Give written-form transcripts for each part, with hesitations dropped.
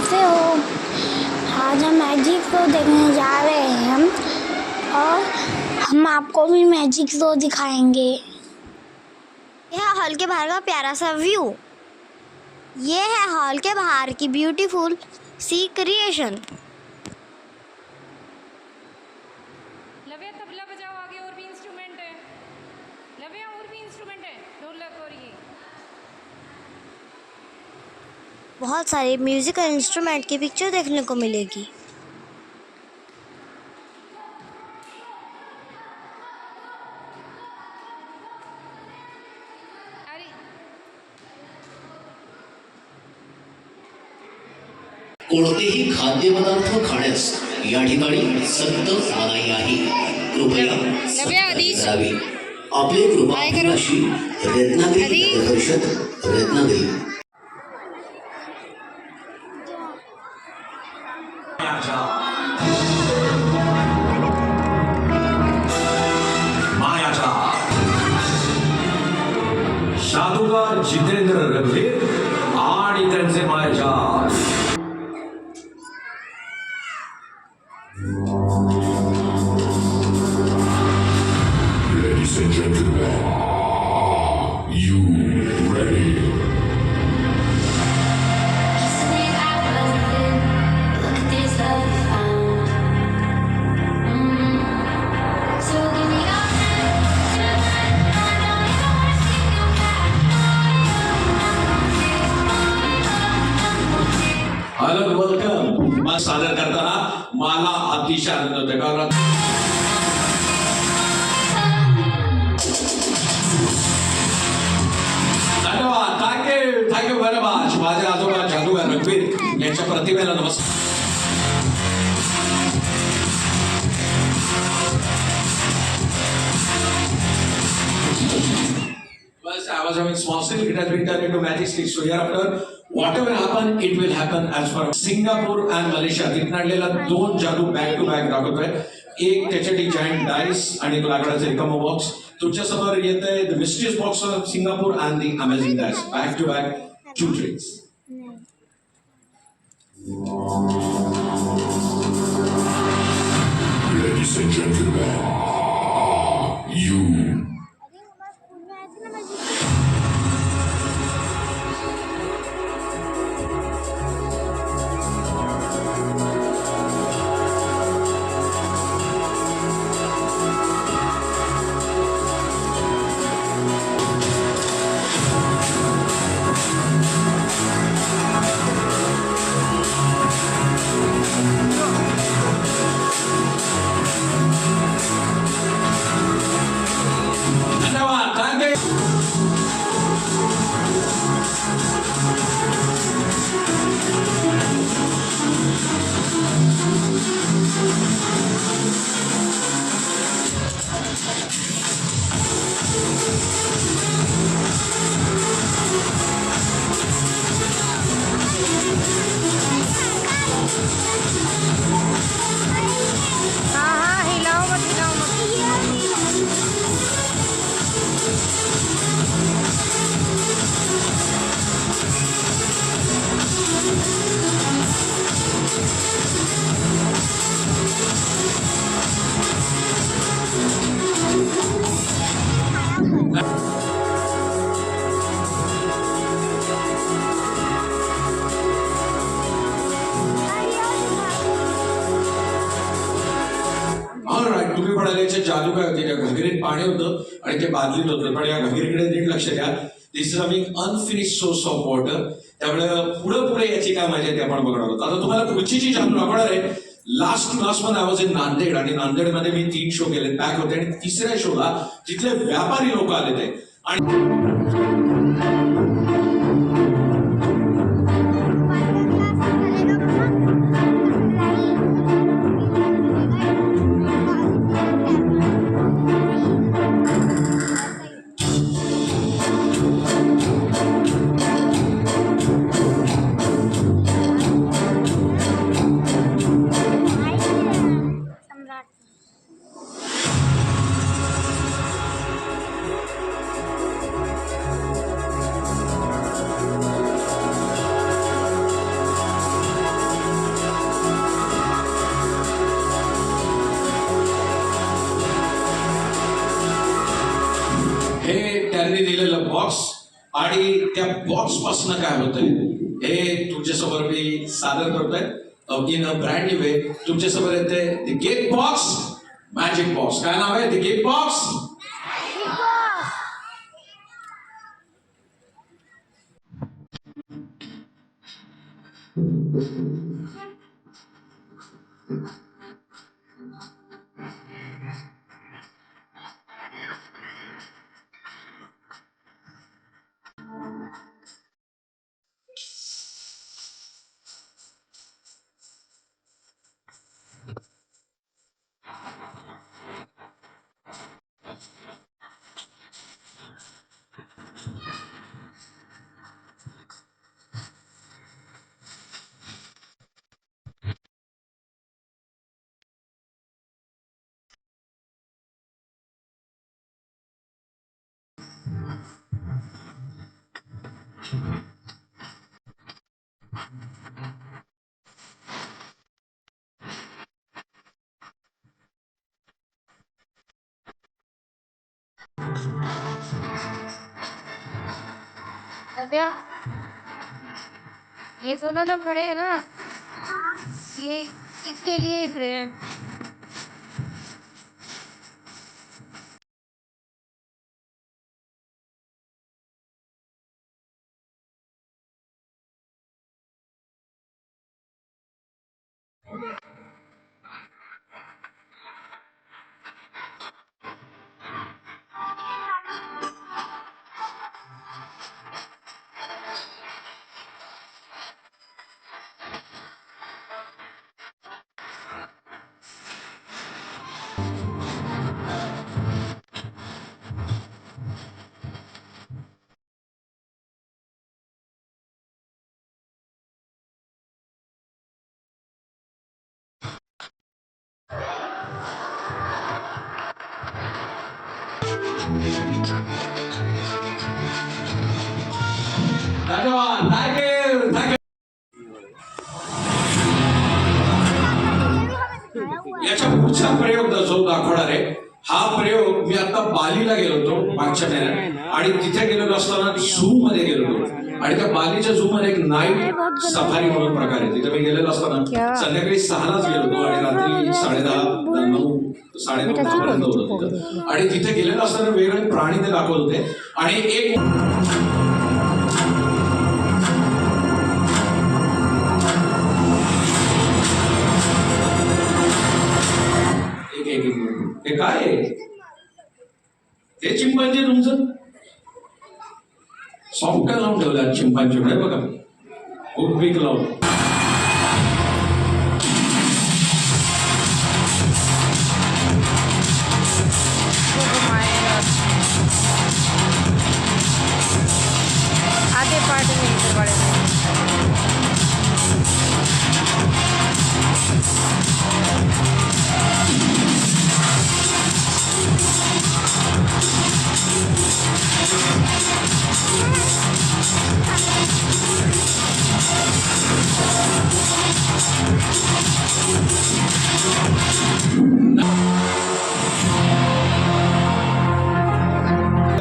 कैसे हो। आज हम मैजिक शो देखने जा रहे हैं और हम आपको भी मैजिक शो दिखाएंगे। यह है हॉल के बाहर का प्यारा सा व्यू। ये है हॉल के बाहर की ब्यूटीफुल सी क्रिएशन। लव्या तबला बजाओ, आगे और भी इंस्ट्रूमेंट है। लव्या और भी इंस्ट्रूमेंट है, ढोलक और ये। बहुत सारे म्यूजिकल इंस्ट्रूमेंट की पिक्चर देखने को मिलेगी। अरे कोणतेही खाद्यपदार्थ खाण्यास या ठिकाणी सक्त मनाई आहे। कृपया करावी। आपले कृपा अशी रत्नागिरी परिषद रत्नागिरी। जादूगार जितेंद्र रघुवीर आणि त्यांचे मायाजाल। Ladies and gentlemen, you ready? Hello welcome. मला सादर करताना मला अतिशय आनंद होतो कारण धन्यवाद। Thank you very much. माझे आजोबा जादूगार रघुवीर यांच्या प्रतिभेला नमस्कार। First, I was having small still, it has been turned into magic stick. So hereafter, whatever happen, it will happen as per Singapore and Malaysia. तिथून आणलेला दोन जादू बॅक टू बॅक दाखवतोय। एक त्याच्यासाठी जायंट डाइस आणि लाकडाचा रिकामा बॉक्स। तुमच्या समोर येतंय the mysteries box of Singapore and the amazing dice. Back to back 2 tricks. Ladies and gentlemen, you तुम्ही म्हणाले जादू काय होते, त्या घगरीत पाणी होतं आणि ते बादलीत होतं, पण या घगरीकडे नीट लक्ष द्या। This is unfinished source of water, त्यामुळे पुढे याची काय मजा ते आपण बघणार आहोत। आता तुम्हाला पुढची जी जादू दाखवणार आहे, लास्ट मध्ये आय वॉज इन नांदेड आणि नांदेडमध्ये मी 3 शो केले, बॅक होते आणि तिसऱ्या शोला तिथले व्यापारी लोक आले ते आणि आणि त्या बॉक्स पासून काय होतंय हे तुमच्यासमोर मी सादर करतोय इन अ ब्रँड न्यू वे. तुमच्यासमोर येते the cake box magic box. काय नाव आहे? The cake box. नव्या, ये दोनों लोग खड़े हैं ना, ये किसके लिए खड़े हैं? धन्यवाद. Thank you thank you. याच्या पुढचा प्रयोग जो दाखवणार आहे हा प्रयोग मी आता बालीला गेलो होतो मागच्या महिन्यात आणि तिथे गेलेलो असताना झू मध्ये गेलो होतो आणि त्या बालीच्या झू मध्ये एक नाईट सफारी म्हणून प्रकार आहे. तिथे मी गेलेलो असताना संध्याकाळी 6लाच गेलो होतो आणि रात्री 10:30 9 9:30 पर्यंत होतो तिथं. आणि तिथे गेलेलो असताना वेगवेगळे प्राणी ते दाखवत होते आणि एक हे काय आहे? हे चिंपांजी तुमचं सॉफ्टवेअर लावून ठेवलं चिंपांजी आहे बघा खूप वीक लावून. आधे पार्ट में इधर बड़े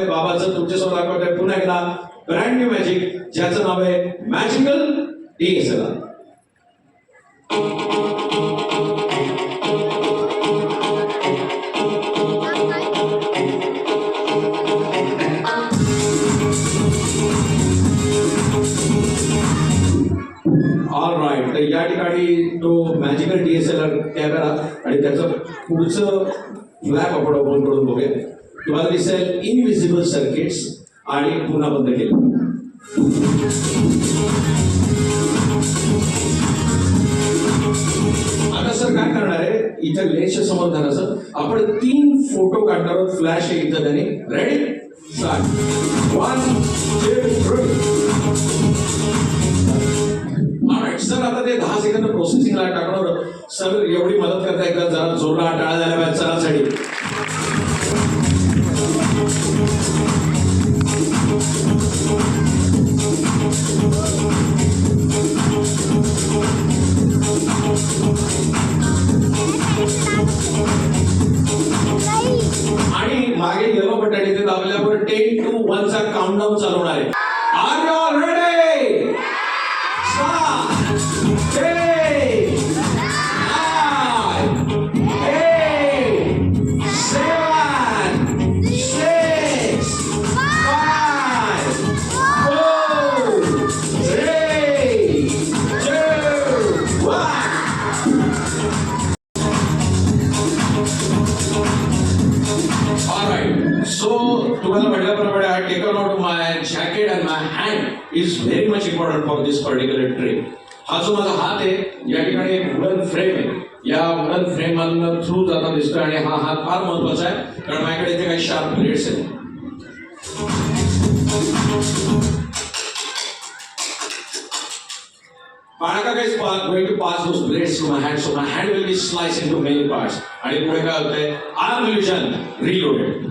बाबाचं तुमच्यासमोर दाखवतोय पुन्हा एकदा ब्रँड न्यू मॅजिक ज्याचं नाव आहे मॅजिकल DSLR. ऑलराईट. तर या ठिकाणी तो मॅजिकल DSLR कॅमेरा आणि त्याचं पुढचं फ्लॅप आपण ओपन करून बघूया. तुम्हाला दिसेल इनविजिबल सर्किट्स आणि पुन्हा बंद केलं. आता सर काय करणार आहे इथं लेन्सच्या समोर धरायचं आपण 3 फोटो काढणार आहोत. फ्लॅश आहे इथं त्याने. Ready start. 1 2 3. सर आता ते 10 सेकंद प्रोसेसिंगला टाकणार. सर एवढी मदत करताय का जरा जोरदार टाळ्या झाल्या पाहिजे सरांसाठी. आणि मागे येलो बटन इथे दाबल्यावर 10 to 1 चा काउंटडाऊन चालवणार आहे. Important for this particular trick. हा जो माझा हात आहे या ठिकाणी एक वुडन फ्रेम आहे. या वुडन फ्रेम मधून थ्रू जाता दिसतोय आणि हा हात फार महत्वाचा आहे कारण माझ्याकडे इथे काही शार्प ब्लेड्स आहेत. Paraka is going to pass those blades through my hand, so my hand will be sliced into many parts. आणि पुढे काय होतंय? Arm illusion reloaded.